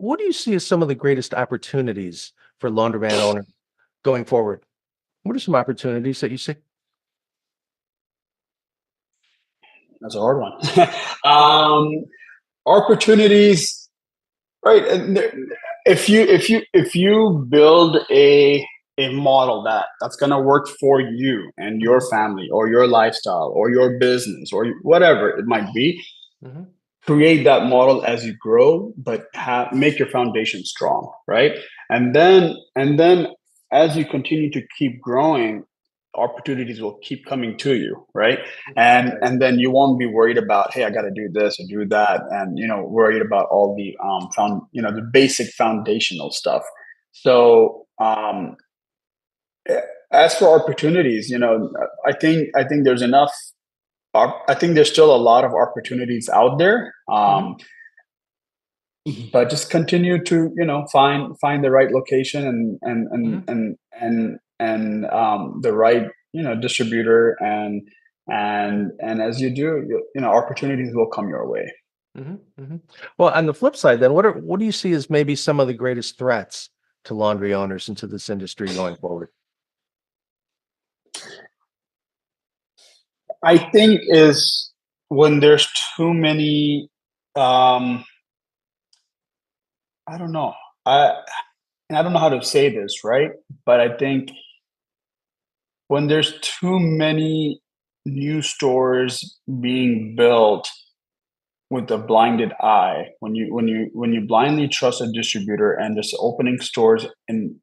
What do you see as some of the greatest opportunities for laundromat owners going forward? What are some opportunities that you see? That's a hard one. um, Opportunities, right? If you build a model that's gonna work for you and your Mhm, family or your lifestyle or your business or whatever it might be, mhm, create that model as you grow, but make your foundation strong, right? And then as you continue to keep growing, opportunities will keep coming to you, right? and right, and then you won't be worried about, hey, I got to do this or do that, and worried about all the the basic foundational stuff. So as for opportunities, I think there's enough. I think there's still a lot of opportunities out there. mhm, But just continue to find the right location mhm, and the right distributor, and as you do, opportunities will come your way. mhm, mhm. Well, on the flip side then, what do you see as maybe some of the greatest threats to laundry owners into this industry going forward? I think is when there's too many. um I don't know. I and I don't know how to say this, right? But I think when there's too many new stores being built with a blinded eye, when you blindly trust a distributor and just opening stores in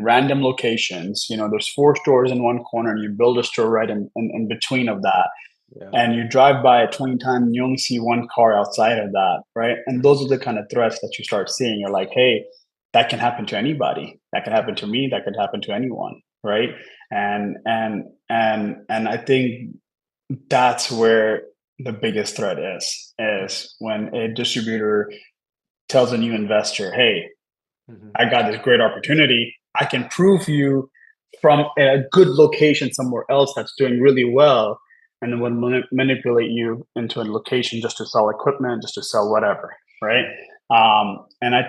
random locations. There's four stores in one corner and you build a store right in between of that, Yeah. and you drive by it 20 times and you only see one car outside of that, right? And those are the kind of threats that you start seeing. You're like, hey, that can happen to anybody. That can happen to me. That could happen to anyone, right? And I think that's where the biggest threat is when a distributor tells a new investor, hey, Mhm. I got this great opportunity. I can prove you from a good location somewhere else that's doing really well, and then will manipulate you into a location just to sell equipment, just to sell whatever, right? And I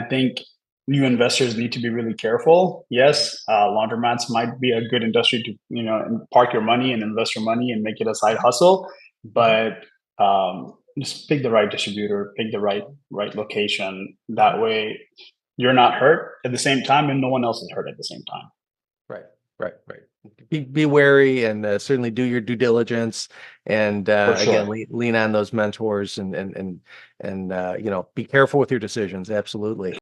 think new investors need to be really careful. Yes, laundromats might be a good industry to park your money and invest your money and make it a side hustle, Mhm, but just pick the right distributor, pick the right location. mhm. That way, you're not hurt at the same time, and no one else is hurt at the same time. Right, right, right. Be wary and certainly do your due diligence, and For again, sure. lean on those mentors and be careful with your decisions. Absolutely.